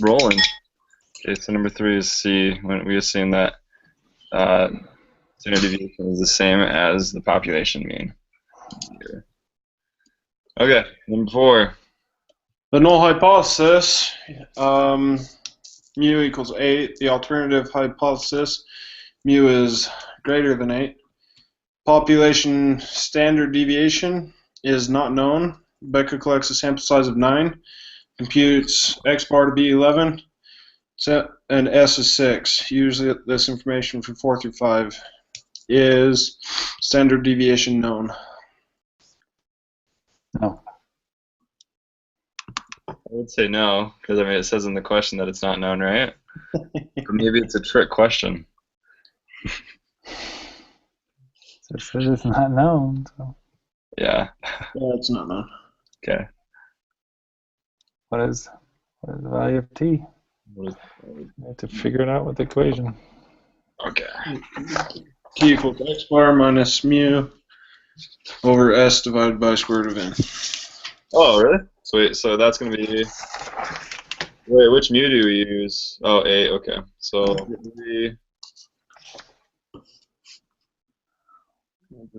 rolling. Okay, so number 3 is C, when we assume that standard deviation is the same as the population mean. Okay, number 4. The null hypothesis, mu equals 8. The alternative hypothesis, mu is greater than 8. Population standard deviation is not known. Becker collects a sample size of 9, computes x bar to be 11, and s is 6. Usually this information from 4 through 5. Is standard deviation known? No. I would say no, because I mean it says in the question that it's not known, right? But maybe it's a trick question. So it says it's not known. So. Yeah. Yeah, it's not known. Okay. What is the value of t? You have to figure it out with the equation. Okay. T equals x bar minus mu over s divided by square root of n. Oh, really? Sweet. So that's going to be... Wait, which mu do we use? Oh, 8. Okay. So 3...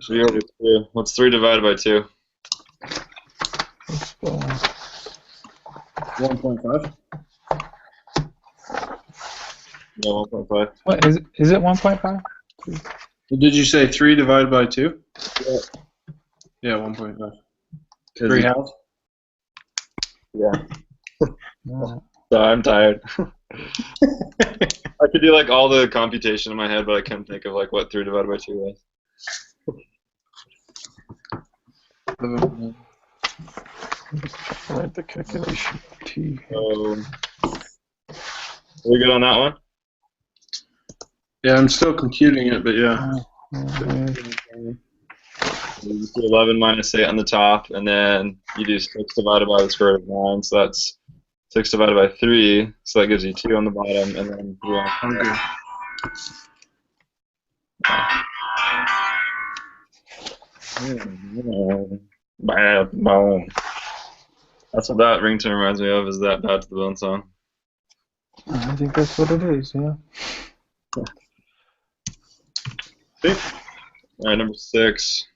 So you 2. What's 3 divided by 2? 1.5. Yeah, 1.5. What is it 1.5? Did you say 3 divided by 2? Yeah. Yeah, 1.5. 3 halves? Yeah. No. So I'm tired. I could do like all the computation in my head, but I couldn't think of like what 3 divided by 2 was. Write the calculation. T. So, are we good on that one? Yeah, I'm still computing it, but yeah. You do 11 minus 8 on the top, and then you do 6 divided by the square root of 9, so that's 6 divided by 3, so that gives you 2 on the bottom, and then 3 on the top. That's what that ringtone reminds me of, is that Bad to the Bone song. I think that's what it is, yeah. Alright, number 6.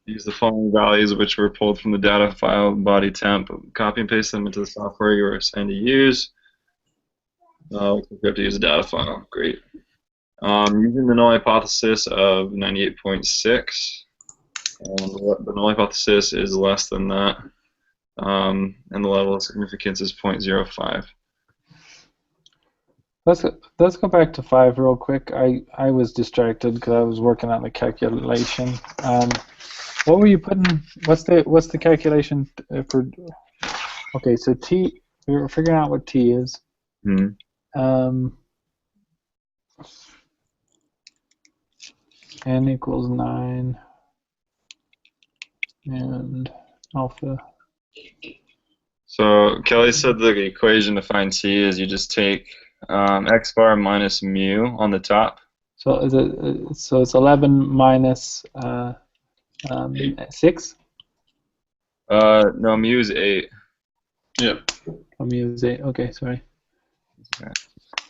Use the following values which were pulled from the data file body temp. Copy and paste them into the software you were assigned to use. We have to use a data file. Great. Using the null hypothesis of 98.6. The null hypothesis is less than that. And the level of significance is 0.05. Let's go back to 5 real quick. I was distracted because I was working on the calculation. What were you putting? What's the calculation for? Okay, so t. We were figuring out what t is. Mm-hmm. N equals 9, and alpha. So Kelly said the equation to find t is you just take x bar minus mu on the top. So it's 11 minus 6. No, mu is 8. Yep. Oh, mu is 8. Okay, sorry. Okay.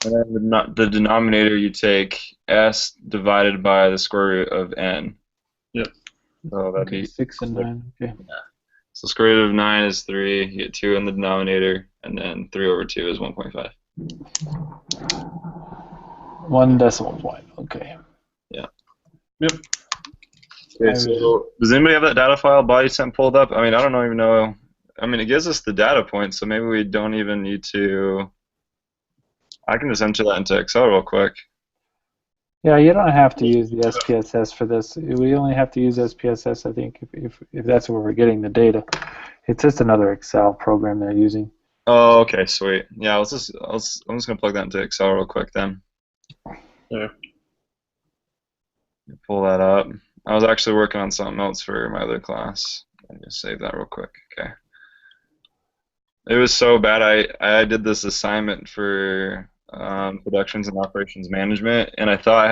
And then the denominator you take s divided by the square root of n. Yep. So that'd be 6 and 9. Okay. Yeah. So square root of 9 is 3. You get 2 in the denominator, and then 3 over 2 is 1.5. 1 decimal point. Okay. Yeah. Yep. Okay, so does anybody have that data file body temp pulled up? I mean, I don't even know. I mean, it gives us the data points, so maybe we don't even need to. I can just enter that into Excel real quick. Yeah, you don't have to use the SPSS for this. We only have to use SPSS, I think, if that's where we're getting the data. It's just another Excel program they're using. Oh, okay, sweet. Yeah, I'm just gonna plug that into Excel real quick then. Yeah. Pull that up. I was actually working on something else for my other class. Let me just save that real quick. Okay. It was so bad. I did this assignment for productions and operations management, and I thought I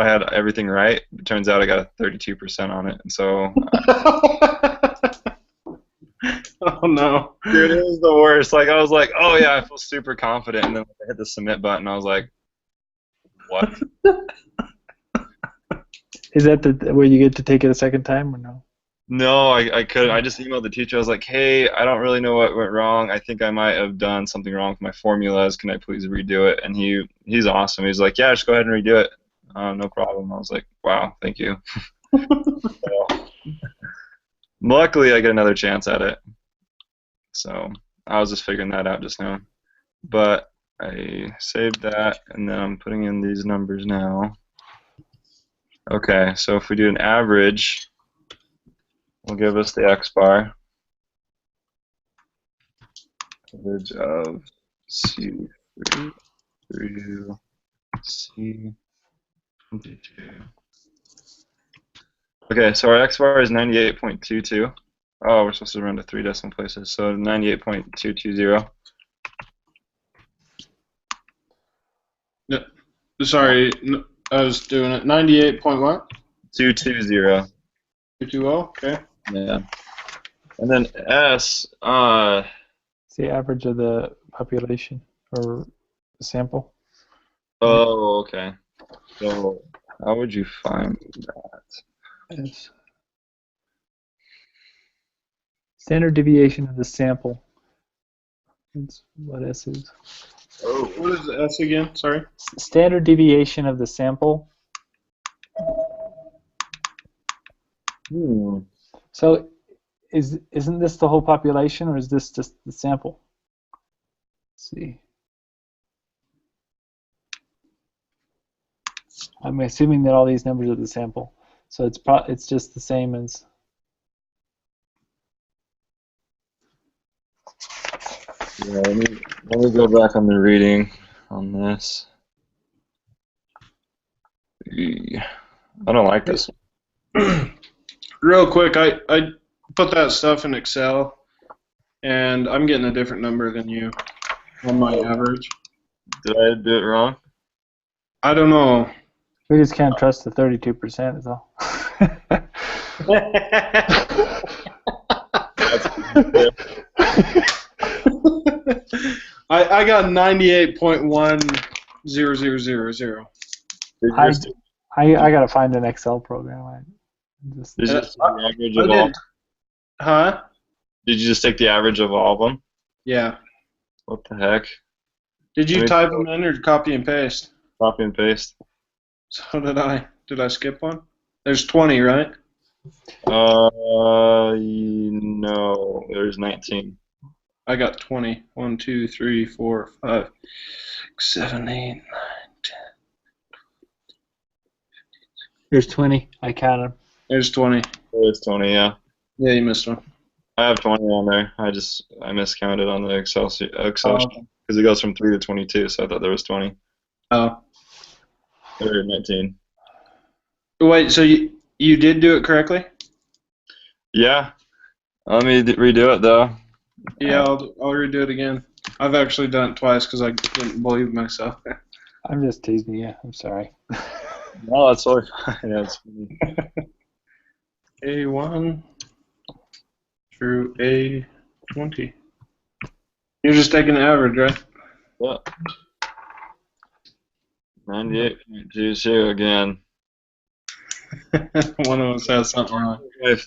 had everything right. It turns out I got a 32% on it, and so Oh no. Dude, it was the worst. Like, I was like, oh yeah, I feel super confident, and then I hit the submit button. I was like, what? Is that the where you get to take it a second time or no? No, I couldn't. I just emailed the teacher. I was like, hey, I don't really know what went wrong. I think I might have done something wrong with my formulas. Can I please redo it? And he's awesome. He's like, yeah, just go ahead and redo it. No problem. I was like, wow, thank you. So, luckily, I get another chance at it. So I was just figuring that out just now. But I saved that, and then I'm putting in these numbers now. Okay, so if we do an average, will give us the X bar. Average of C3 through C22. Okay, so our X bar is 98.22. Oh, we're supposed to run to 3 decimal places, so 98.220. Yeah. Sorry, I was doing it. 98 point what? 220. 220, okay. Yeah. And then S, It's the average of the population or the sample. oh, okay. So how would you find that? It's standard deviation of the sample. That's what S is. Oh. What is the S again? Sorry. Standard deviation of the sample. So isn't this the whole population, or is this just the sample? Let's see. I'm assuming that all these numbers are the sample, so it's just the same as. Yeah, let me go back on the reading on this. I don't like this. Real quick, I put that stuff in Excel, and I'm getting a different number than you on my average. Did I do it wrong? I don't know. We just can't trust the 32%, is all. I got 98.10000. I gotta find an Excel program. Did you just take the average I of all? did. Huh? Did you just take the average of all of them? Yeah. What the heck? Did you Let me type them in or copy and paste? copy and paste. So did I. Did I skip one? There's 20, right? No, there's 19. I got 20. 1, 2, 3, 4, 5, 6, 7, 8, 9, 10. There's 20. I counted. There's 20. There's 20, yeah. Yeah, you missed one. I have 20 on there. I miscounted on the Excel sheet because okay. it goes from 3 to 22, so I thought there was 20. Oh. Or 19. Wait, so you did do it correctly? Yeah. Let me redo it though. Yeah, I'll redo it again. I've actually done it twice because I didn't believe myself. I'm just teasing you. I'm sorry. No, that's totally fine. That's funny. A1 through A20. You're just taking the average, right? Yeah. 98.22 again. One of us has something wrong. That's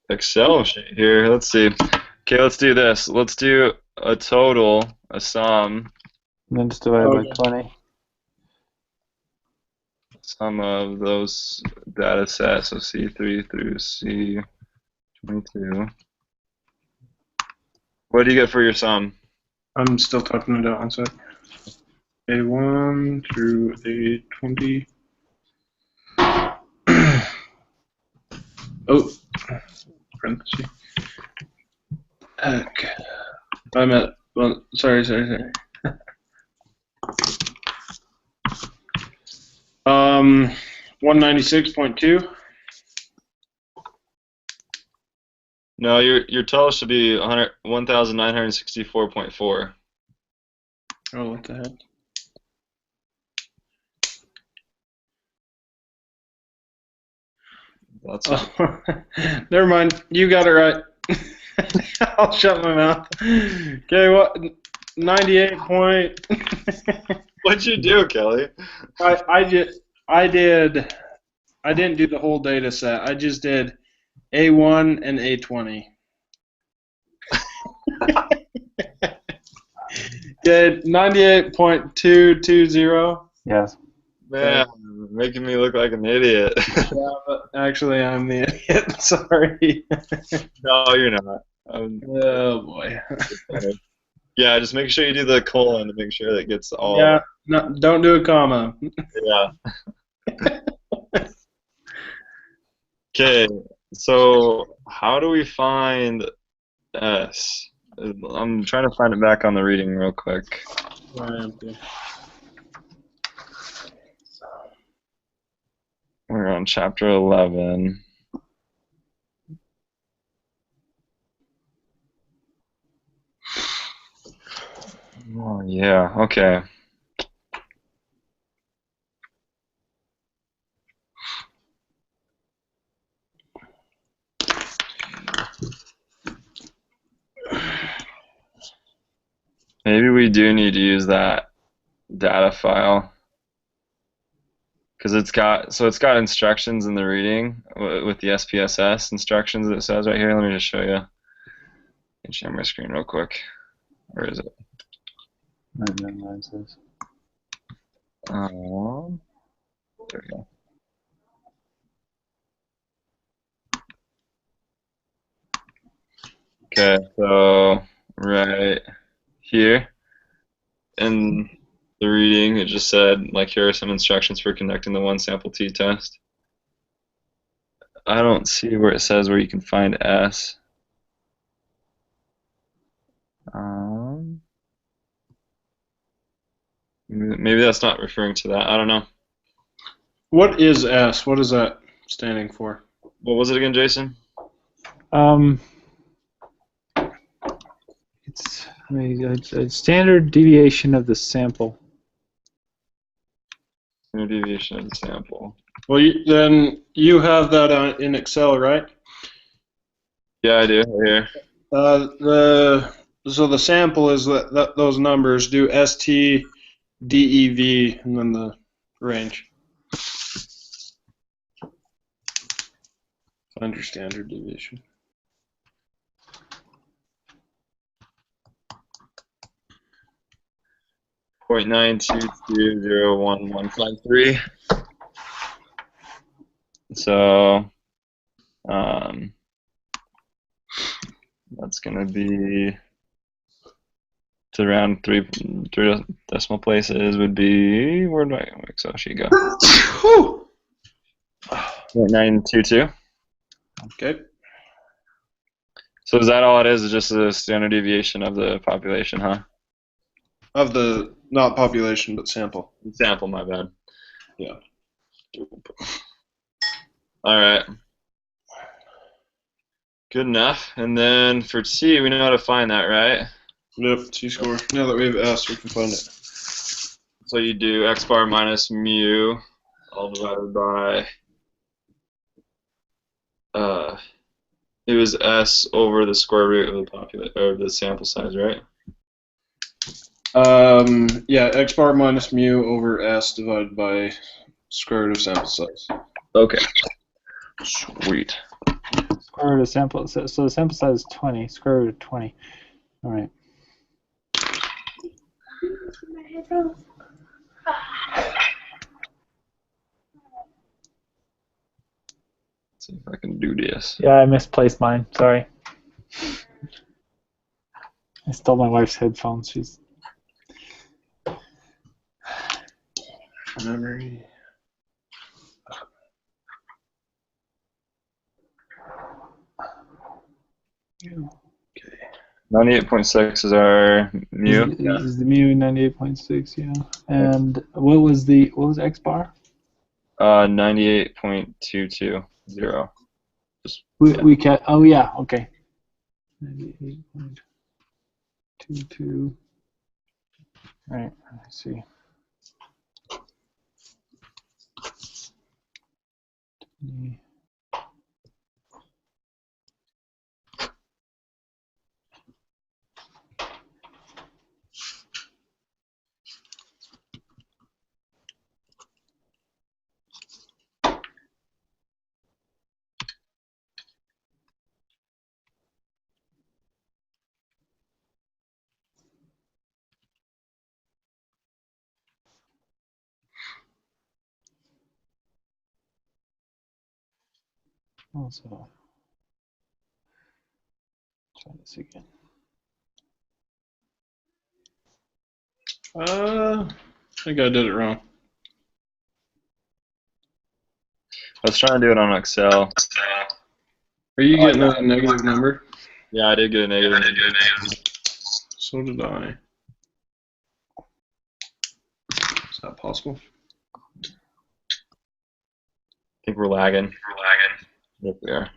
Excel sheet here. Let's see. Okay, let's do this. Let's do a total, a sum. And then just divide by 20. Sum of those data sets, so C3 through C22. What do you get for your sum? I'm still talking it out one sec. A1 through A20. Oh, parentheses. Okay. I'm at, well, sorry. 196.2. No, your total should be 1,964.4. Oh, what the heck? That's Oh, never mind. You got it right. I'll shut my mouth. Okay, what? 98 point. What'd you do, Kelly? I didn't do the whole data set. I just did A1 and A20. Did 98.220. Yes. Man, making me look like an idiot. Yeah, but actually I'm the idiot. Sorry. No, you're not. Oh boy. Yeah, just make sure you do the colon to make sure that gets all. Yeah, no, don't do a comma. Yeah. Okay, so how do we find S? I'm trying to find it back on the reading real quick. We're on chapter 11. Oh, yeah, okay. Maybe we do need to use that data file because it's got instructions in the reading with the SPSS instructions that it says right here. Let me just show you. I can share my screen real quick. Where is it? Mine says. There we go. Okay, so right here in the reading, it just said, like, here are some instructions for conducting the one sample t-test. I don't see where it says where you can find S. Maybe that's not referring to that. I don't know. What is S? What is that standing for? What was it again, Jason? It's a standard deviation of the sample. Standard deviation of the sample. Well, then you have that in Excel, right? Yeah, I do. Right here. So the sample is those numbers. Do ST, DEV, and then the range. Find your standard deviation. .922011153. So that's gonna be to round three decimal places would be, where do my Excel sheet go? 922. Okay. So is that all it is? Is just a standard deviation of the population, huh? Of the, not population, but sample. Sample, my bad. Yeah. All right. Good enough. And then for T, we know how to find that, right? Yep, T-score. Now that we have S, we can find it. So you do x bar minus mu all divided by it was S over the square root of the sample size, right? Yeah, X bar minus mu over S divided by square root of sample size. Okay. Sweet. Square root of sample. So the sample size is 20. Square root of 20. All right. Let's see if I can do this. Yeah, I misplaced mine. Sorry. I stole my wife's headphones. She's Memory. Okay. 98.6 is our mu. Is the mu 98.6? Yeah. And what was X bar? 98.220. We can. Oh yeah. Okay. 98.22. All right. Let's see. Also, try this again. I think I did it wrong. Let's try and do it on Excel. Are you getting a negative number? Yeah, I did get a negative. So did I. Is that possible? I think we're lagging. Yep, we are.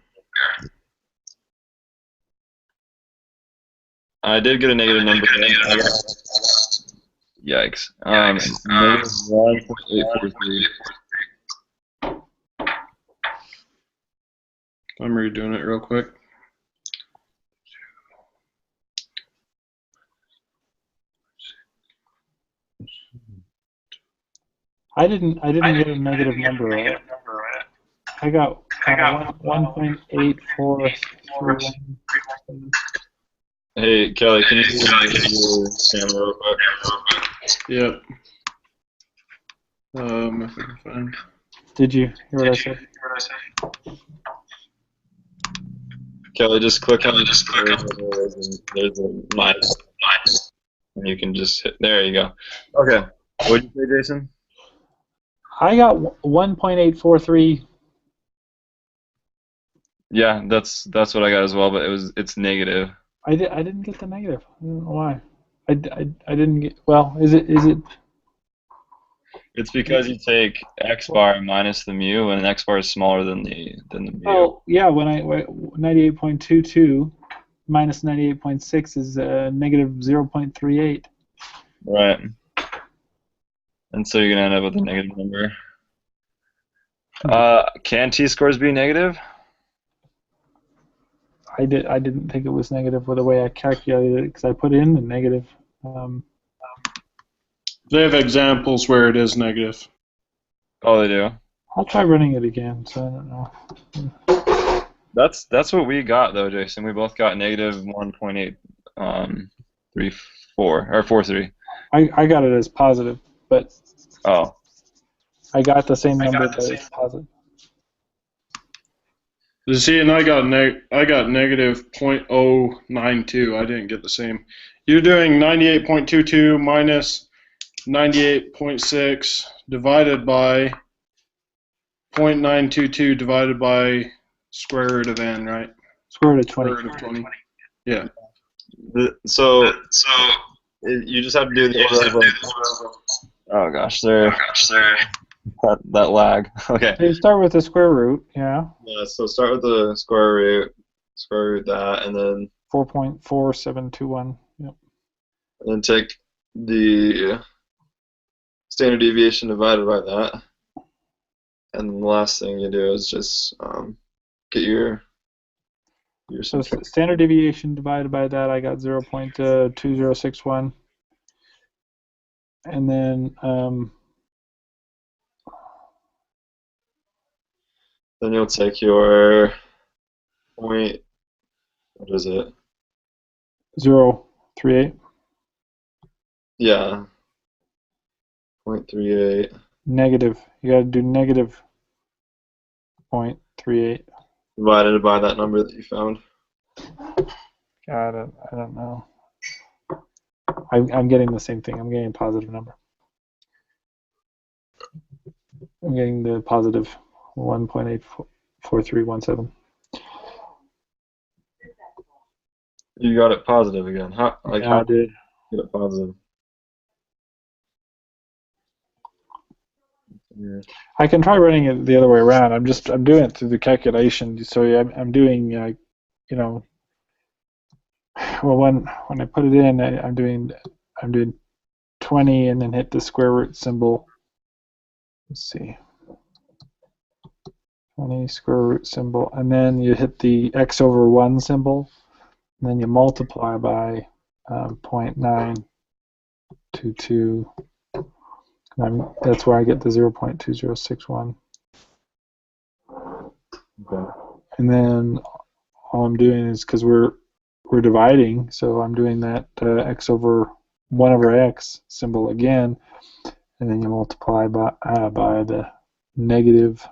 I did get a negative number. Yikes. Negative 1.843. I'm redoing it real quick. I didn't get a negative number, right? I got 1.8431. Hey, Kelly, can you do your camera real quick? Yep. If I can find. Did you hear what I said? Kelly, just click on there's a mic, and you can just hit. There you go. Okay. What did you say, Jason? I got 1.843. Yeah, that's what I got as well, but it's negative. I didn't get the negative. I don't know why. I didn't get. Well, is it? It's because you take x bar minus the mu, and x bar is smaller than the mu. Oh yeah, when 98.22 minus 98.6 is negative 0.38. Right. And so you're gonna end up with a negative number. Can t-scores be negative? I didn't think it was negative with the way I calculated it because I put in the negative. They have examples where it is negative. Oh, they do. I'll try running it again. So I don't know. That's what we got though, Jason. We both got negative 1.834 or 43. I got it as positive, but Oh. I got the same number, but it's positive. You see, and I got negative 0.092. I didn't get the same. You're doing 98.22 minus 98.6 divided by 0.922 divided by square root of n, right? Square root of 20. Square root of 20. Yeah. So you just have to do the order of. Oh gosh, that lag. Okay. So you start with the square root, yeah. Yeah. So start with the square root that, and then 4.4721. Yep. and then take the standard deviation divided by that, and then the last thing you do is just get your So standard deviation divided by that, I got 0.2061, and then then you'll take your point. What is it? 0.38. Yeah. 0.38. Negative. You got to do negative 0.38. Divided by that number that you found. God, I don't know. I'm getting the same thing. I'm getting a positive number. I'm getting the positive 1.84317. You got it positive again. How I did did. you get it positive? Yeah. I can try running it the other way around. I'm doing it through the calculation. So I'm doing well, when I put it in, I'm doing 20 and then hit the square root symbol. Let's see, 20 square root symbol, and then you hit the x over 1 symbol, and then you multiply by 0.922. That's where I get the 0.2061. Okay. And then all I'm doing is, because we're dividing, so I'm doing that x over 1 over x symbol again, and then you multiply by the negative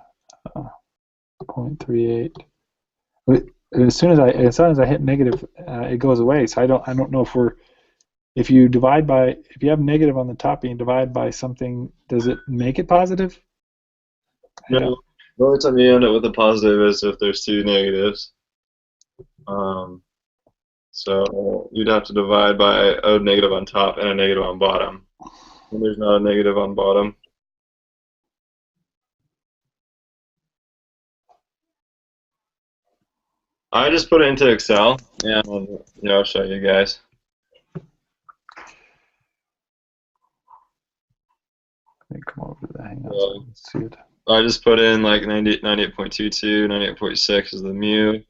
0.38. But as soon as I hit negative, it goes away. So I don't know if you have negative on the top and you divide by something, does it make it positive? I don't. No, the only time you end up with a positive is if there's two negatives. Um, so you'd have to divide by a negative on top and a negative on bottom. And there's not a negative on bottom. I just put it into Excel and I'll show you guys. Let me come over to the Hangouts. So, Let's see it. I just put in like 98.22, 98.6 is the mu,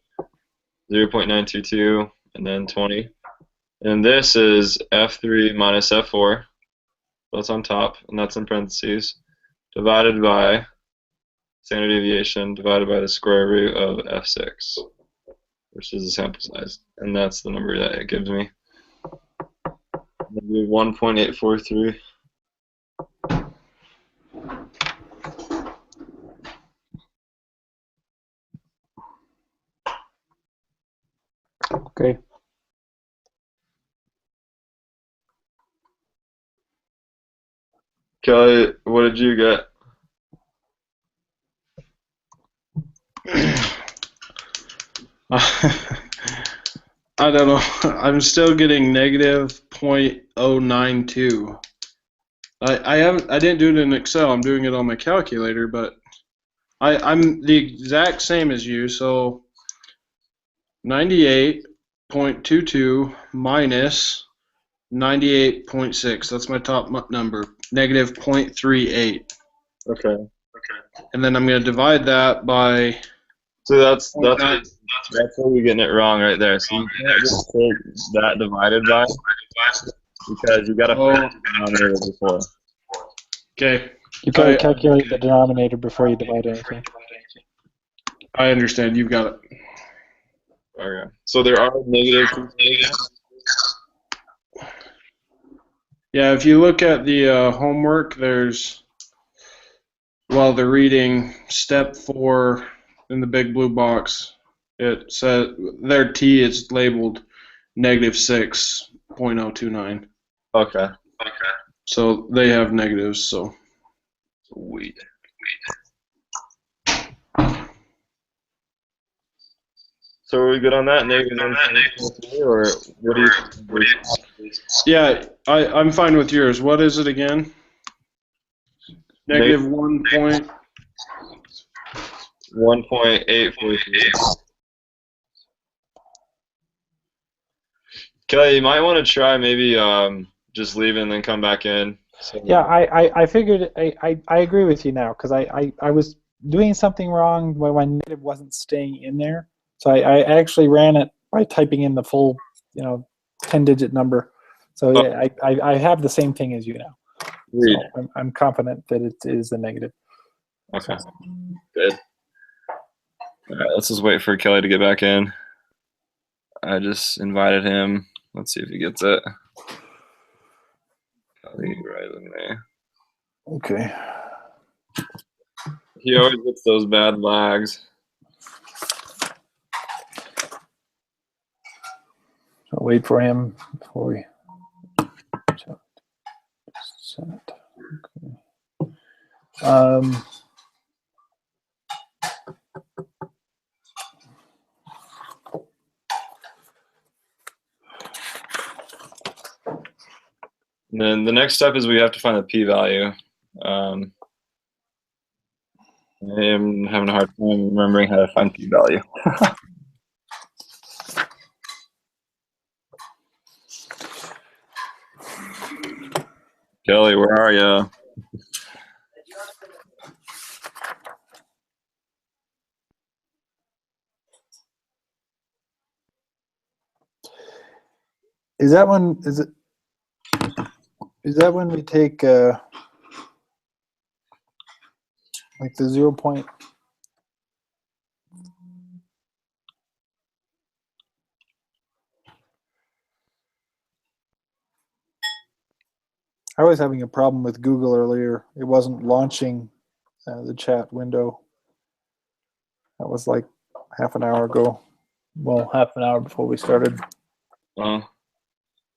0.922, and then 20. And this is F3 minus F4. That's on top, and that's in parentheses, divided by standard deviation divided by the square root of F6, which is the sample size. And that's the number that it gives me. 1.843. Okay. Kelly, what did you get? I don't know. I'm still getting negative 0.092. I didn't do it in Excel. I'm doing it on my calculator, but I'm the exact same as you. So 98.22 minus 98.6. That's my top number. Negative 0.38. Okay. And then I'm going to divide that by. So that's where you're getting it wrong right there. So you can't just take that divided by because you got to find the denominator before. Okay. You got to calculate the denominator before you divide anything. I understand. You've got it. Okay. So there are negatives. Yeah, if you look at the homework, there's, while they're reading step 4 in the big blue box, it says their T is labeled negative 6.029. Okay. So they have negatives, so. Sweet. So are we good on that? Negative 1.3, or what do you? Yeah, I'm fine with yours. What is it again? Negative 1.843. Kelly, you might want to try maybe just leave and then come back in. So, Yeah, I figured I agree with you now because I was doing something wrong when my negative wasn't staying in there. So I actually ran it by typing in the full 10-digit number. So yeah, I have the same thing as you now. Read. So I'm confident that it is a negative. Okay. Good. All right, let's just wait for Kelly to get back in. I just invited him. Let's see if he gets it. Kelly, right in there. Okay. He always gets those bad lags. I'll wait for him before we send it. Okay. And then the next step is we have to find the p-value. I am having a hard time remembering how to find p-value. Kelly, where are you? Is that when we take like the 0 point? I was having a problem with Google earlier. It wasn't launching the chat window. That was like half an hour ago. Well, half an hour before we started.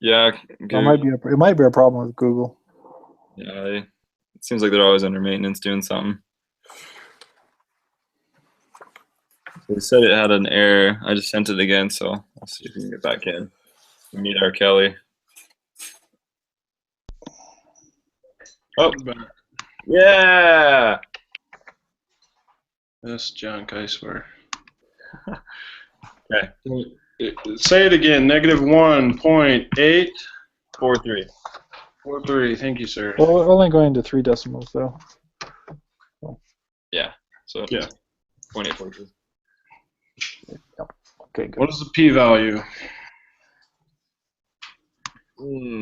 Yeah, It might be a problem with Google. Yeah, it seems like they're always under maintenance doing something. They said it had an error. I just sent it again, so I'll see if we can get back in. We meet our Kelly. Oh, yeah! That's junk, I swear. Okay. Say it again. -1.843. 4-3. Thank you, sir. Well, we're only going to 3 decimals, though. Yeah. So Yeah. 0.843. Yep. Okay, good. What is the p-value?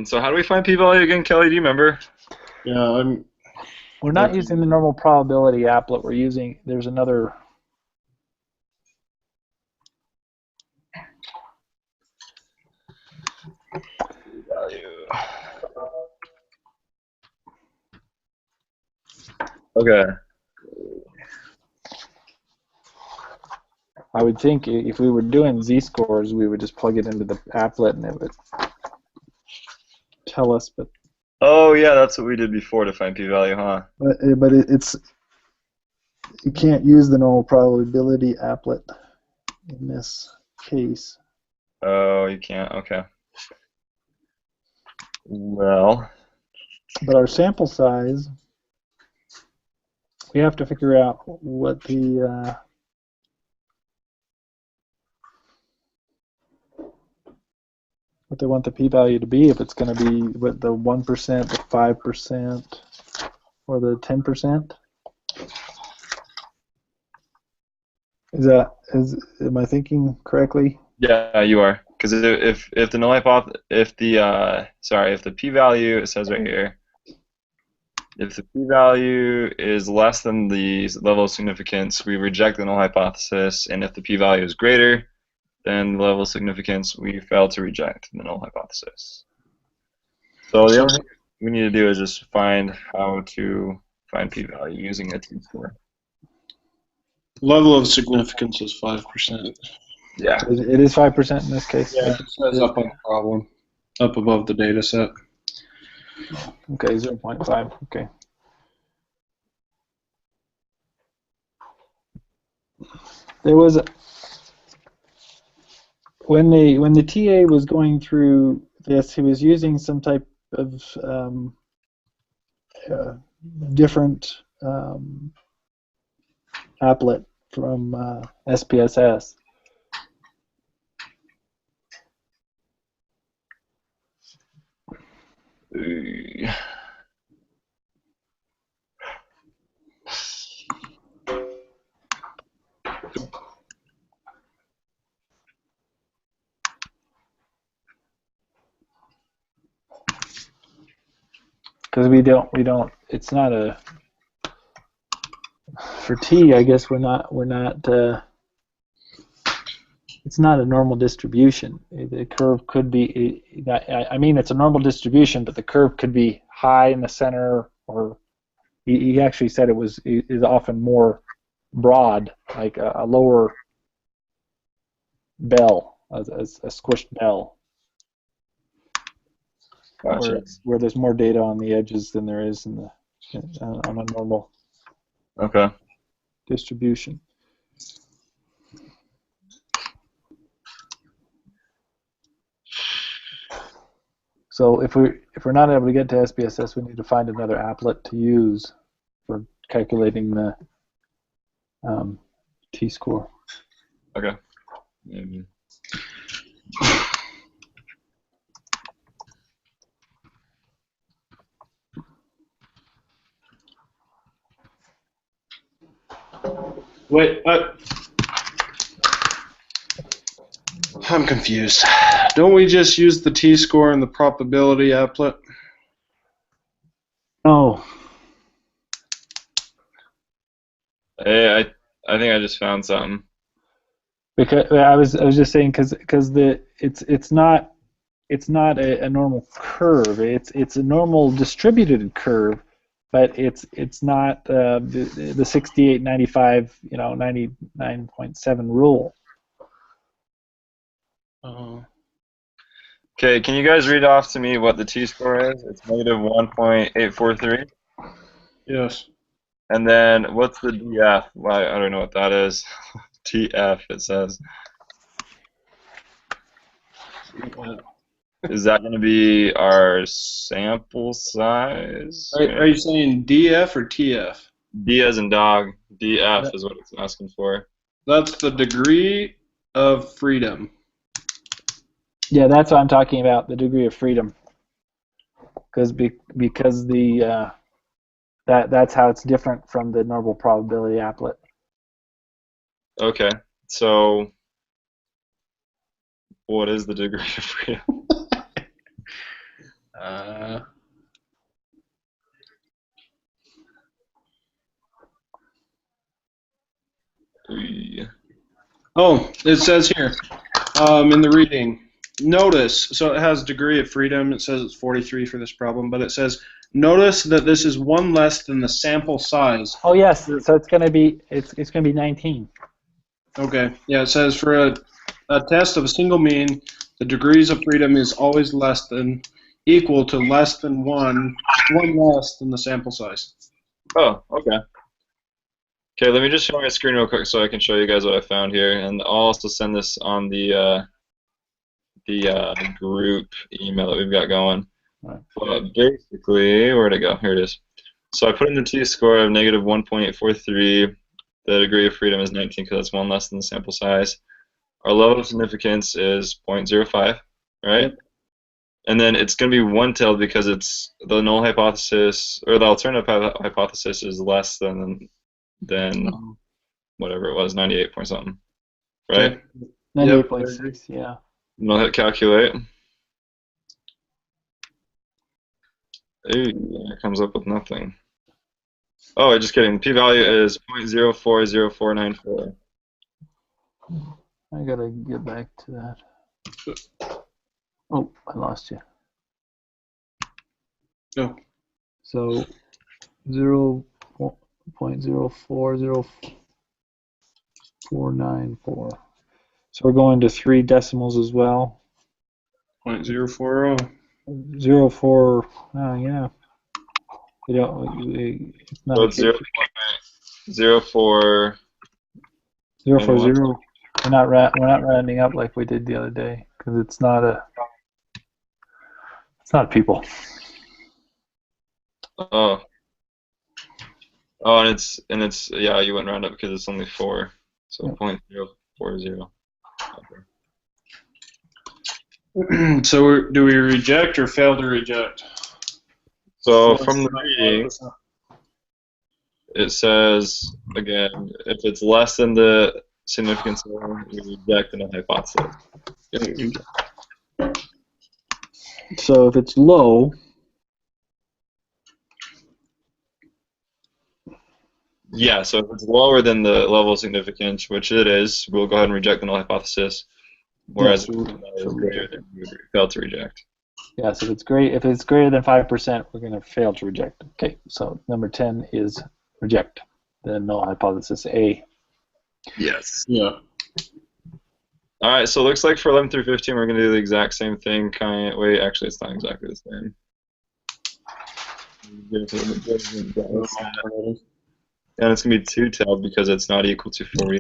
So how do we find p-value again, Kelly? Do you remember? Yeah, We're not using the normal probability applet. We're using, there's another. Value. Okay. I would think if we were doing z-scores, we would just plug it into the applet and it would tell us. But Oh yeah, that's what we did before to find p-value, huh? but it's you can't use the normal probability applet in this case. Oh, you can't. Okay. Well. But our sample size, we have to figure out what the what they want the p-value to be. If it's going to be what, the 1%, the 5%, or the 10%. Am I thinking correctly? Yeah, you are. Because if the null hypothesis, if the p-value, it says right here, if the p-value is less than the level of significance, we reject the null hypothesis, and if the p-value is greater than the level of significance, we fail to reject the null hypothesis. So the only thing we need to do is just find how to find p-value using a t-score. level of significance is 5%. Yeah. So it is 5% in this case. Yeah, it says up on the problem, up above the data set. Okay, 0.5. Okay. There was when the TA was going through this, he was using some type of different applet from SPSS. Because we don't. It's not a. For T, I guess we're not. It's not a normal distribution. The curve could be. I mean, it's a normal distribution, but the curve could be high in the center, or he actually said is often more broad, like a lower bell, a squished bell. Gotcha. Where there's more data on the edges than there is on a normal distribution. So if we're not able to get to SPSS, we need to find another applet to use for calculating the t-score. Okay. Mm-hmm. Wait, I'm confused. Don't we just use the t-score and the probability applet? No. Hey, I think I just found something. Because I was just saying because it's not a normal curve. It's a normal distributed curve, but it's not the 6895, 99.7 rule. Okay, can you guys read off to me what the t-score is? It's negative 1.843. Yes. And then what's the df? Why, I don't know what that is. tf, it says. Is that going to be our sample size? Are you saying DF or TF? D as in dog. DF is what it's asking for. That's the degree of freedom. Yeah, that's what I'm talking about, the degree of freedom. Because the that's how it's different from the normal probability applet. Okay, so what is the degree of freedom? Oh, it says here in the reading. Notice, so it has degree of freedom. It says it's 43 for this problem, but it says notice that this is one less than the sample size. Oh yes, so it's gonna be 19. Okay, yeah, it says for a test of a single mean, the degrees of freedom is always equal to less than one less than the sample size. Oh, okay. Okay, let me just show my screen real quick so I can show you guys what I found here, and I'll also send this on the group email that we've got going. Right. But basically, where'd it go? Here it is. So I put in the t-score of negative 1.843. The degree of freedom is 19 because that's one less than the sample size. Our level of significance is 0.05, right? Yep. And then it's going to be one-tailed because it's the null hypothesis, or the alternative hypothesis is less than whatever it was, 98 point something, right? 98.6, yeah. And I'll hit calculate. Ooh, it comes up with nothing. Oh, just kidding. P-value is 0.040494. I gotta get back to that. Oh, I lost you. No. So 0.040494. So we're going to 3 decimals as well. 0.040. 04. Oh yeah. It's not. So it's 0.04. 040. We're not rounding up like we did the other day because it's not people. Oh. Oh, and it's yeah, you went round up because it's only 4. So 0.040. Okay. So do we reject or fail to reject? So from the reading, it says, again, if it's less than the significance level, we reject the null hypothesis. So if it's low, yeah, so if it's lower than the level of significance, which it is, we'll go ahead and reject the null hypothesis. Whereas if it's greater, then we would fail to reject. Yeah, so if it's greater than 5%, we're going to fail to reject. Okay, so number 10 is reject the null hypothesis A. Yes. Yeah. All right, so it looks like for 11 through 15, we're going to do the exact same thing. Wait, actually, it's not exactly the same. And it's going to be two-tailed because it's not equal to 4.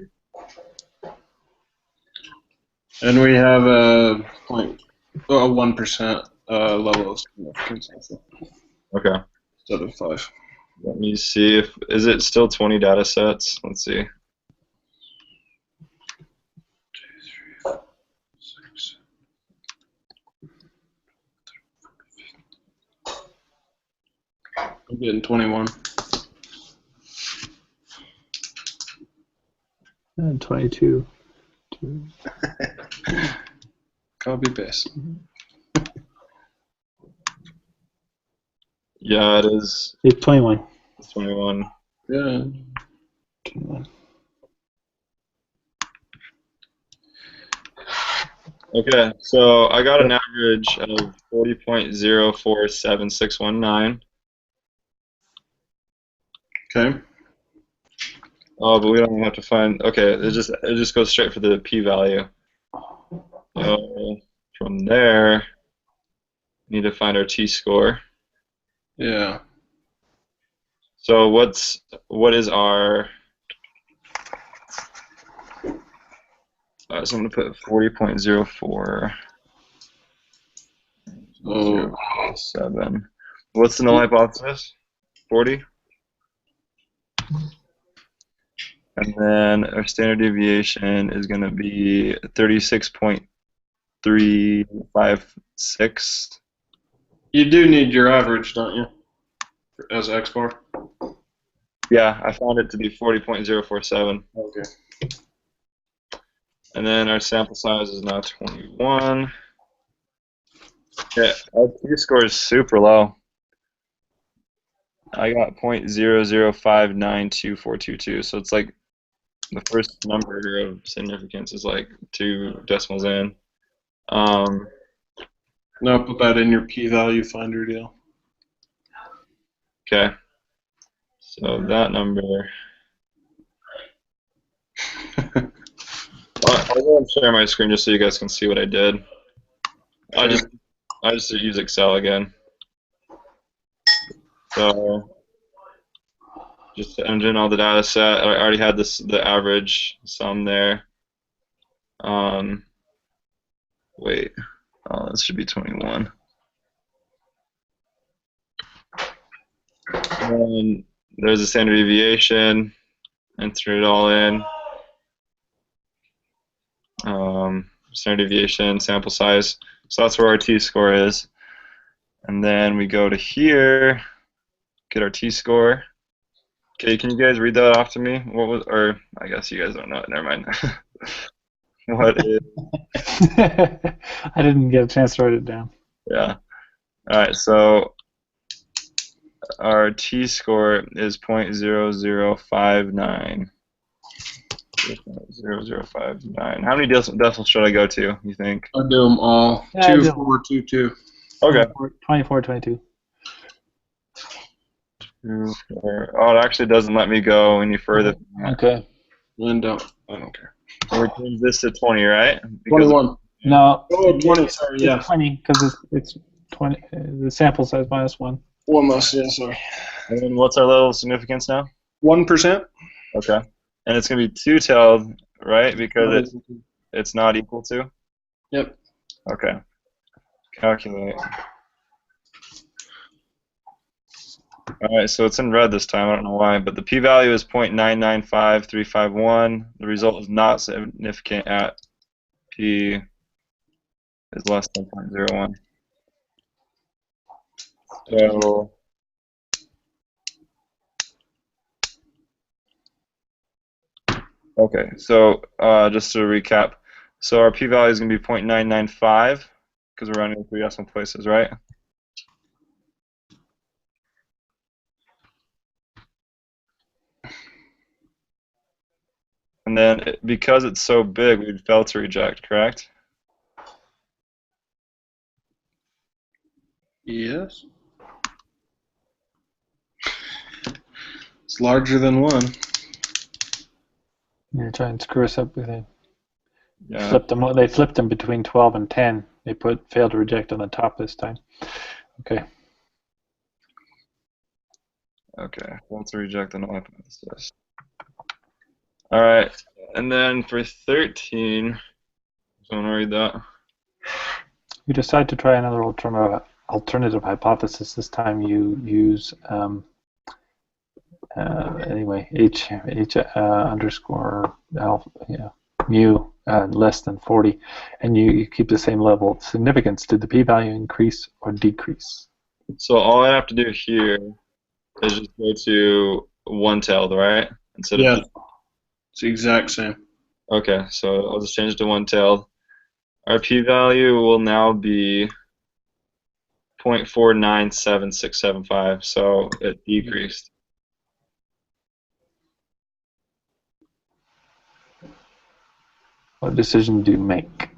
And we have a 1% level of significance. Okay. Instead of 5. Let me see is it still 20 data sets? Let's see. 2, 3, 4, 6. I'm getting 21. And 22. Copy paste. Yeah, it is. It's 21. It's 21. Yeah. 21. Okay, so I got an average of 40.047619. Okay. Oh, but we don't have to find. Okay, it just goes straight for the p-value. So from there, we need to find our t-score. Yeah. So what is our? So I'm gonna put 40.04. Oh. 0.07. What's the null hypothesis? 40. And then our standard deviation is going to be 36.356. You do need your average, don't you? As X bar. Yeah, I found it to be 40.047. Okay. And then our sample size is now 21. Yeah, our t-score is super low. I got 0.00592422, so it's like the first number of significance is like 2 decimals in. Now put that in your p-value finder deal. Okay. So that number. I'll go and share my screen just so you guys can see what I did. I just use Excel again. So just entering all the data set. I already had the average sum there. Wait. Oh, this should be 21. And there's a standard deviation. Enter it all in. Standard deviation, sample size. So that's where our t-score is. And then we go to here, get our t-score. Okay, can you guys read that off to me? What was, or I guess you guys don't know it. Never mind. What is? I didn't get a chance to write it down. Yeah. All right. So our t-score is 0.0059. 0.0059. How many decimals should I go to? You think? I do them all. Yeah, 2, 4, 2, 2. Okay. 24, 22. 2, 4. Oh, it actually doesn't let me go any further. Okay. Linda, I don't care. So we change this to 20, right? Because 21. No. Oh, 20, sorry, yeah. It's 20 because it's 20. The sample size minus 1. One less, yeah, sorry. And then what's our level of significance now? 1%? Okay. And it's going to be two-tailed, right? Because it's not equal to? Yep. Okay. Calculate. All right, so it's in red this time. I don't know why, but the p-value is 0.995351. The result is not significant at p is less than 0.01. So okay, so just to recap, so our p-value is going to be 0.995 because we're running in 3 decimal places, right? And then because it's so big, we'd fail to reject, correct? Yes. It's larger than 1. You're trying to screw us up with it. Yeah. They flipped them between 12 and 10. They put failed to reject on the top this time. Okay. Okay, fail to reject the null hypothesis. All right, and then for 13, someone read that? You decide to try another alternative hypothesis. This time you use anyway h underscore alpha, mu less than 40, and you keep the same level of significance. Did the p-value increase or decrease? So all I have to do here is just go to one-tailed, right? Instead Yeah. of It's the exact same. okay, so I'll just change it to one-tailed. Our p-value will now be 0.497675, so it decreased. What decision do you make?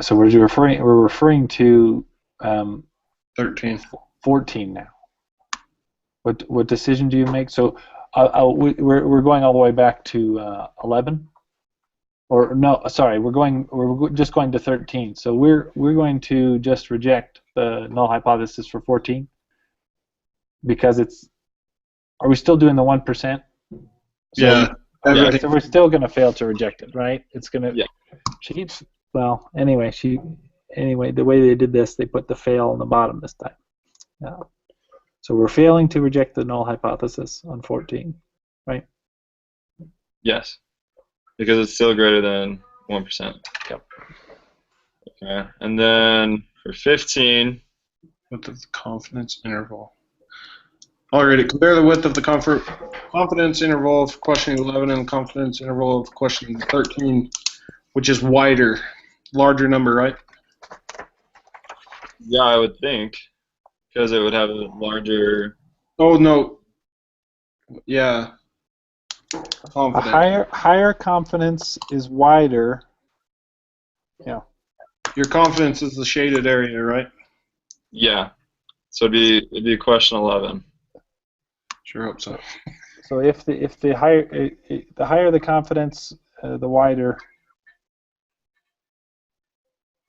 So we're referring to 13. 14 now. What decision do you make? So we're going all the way back to 11, or no, sorry, we're just going to 13. So we're going to just reject the null hypothesis for 14 because it's. Are we still doing the 1%? So, Yeah. okay, Everything. so we're still going to fail to reject it, right? It's going to. Yeah. Well, anyway, the way they did this, they put the fail on the bottom this time. Yeah. So we're failing to reject the null hypothesis on 14, right? Yes. Because it's still greater than 1%. Yep. Okay. And then for 15. Width of the confidence interval. Alrighty, compare the width of the confidence interval of question 11 and the confidence interval of question 13, which is wider, larger number, right? Yeah, I would think. Because it would have a larger. Oh, no. Yeah. A Confidence. higher confidence is wider. Yeah. Your confidence is the shaded area, right? Yeah. So it'd be question 11. Sure hope so. So if the higher the confidence, the wider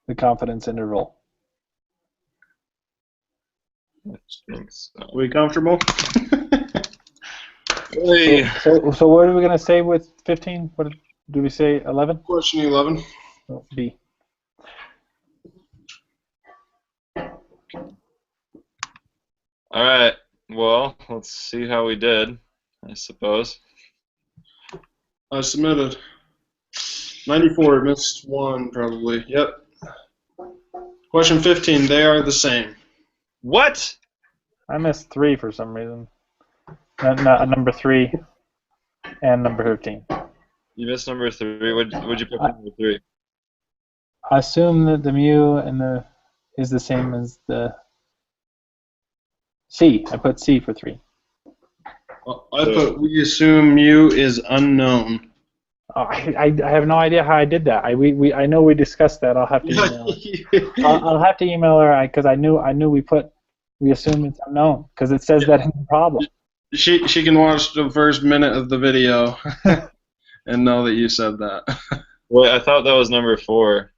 the confidence interval. I think so. Are we comfortable? Hey. So what are we going to say with 15? What do we say? 11? Question 11. Oh, B. All right. Well, let's see how we did, I suppose. I submitted. 94, missed one probably. Yep. Question 15, they are the same. What? I missed 3 for some reason. Number 3 and number 15. You missed number 3. Would you put number 3? I assume that the mu is the same as the C. I put C for 3. I put we assume mu is unknown. Oh, I have no idea how I did that. I know we discussed that. I'll have to email her. I'll have to email her because I knew we assume it's unknown because it says that in the problem. She can watch the first minute of the video and know that you said that. Wait, I thought that was number 4.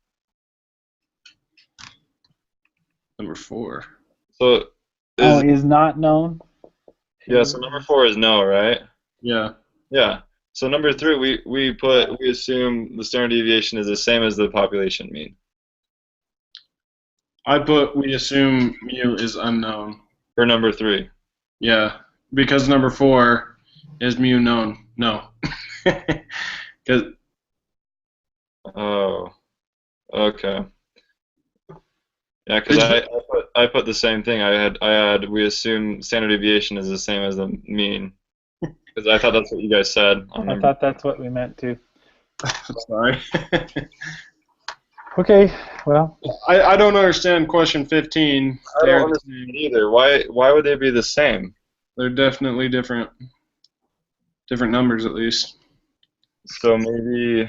Number 4. So is not known. yeah. So number 4 is no, right? Yeah. Yeah. So number 3, we assume the standard deviation is the same as the population mean. I put we assume mu is unknown. For number 3. Yeah, because number 4 is mu known. No. Because Oh. Okay. Yeah, because I put the same thing. I had we assume standard deviation is the same as the mean. Because I thought that's what you guys said. I thought that's what we meant too. sorry. Okay, well. I don't understand question 15. I don't understand either. Why would they be the same? They're definitely different. Different numbers, at least. So maybe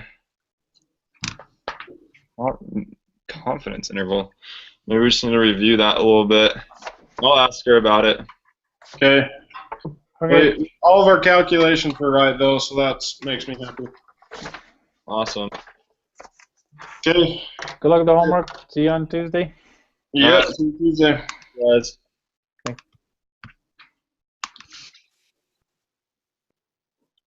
confidence interval. Maybe we just need to review that a little bit. I'll ask her about it. Okay. Okay. Wait, all of our calculations were right, though, so that makes me happy. Awesome. Okay. Good luck with the homework. See you on Tuesday. Yeah, see you Tuesday. Guys.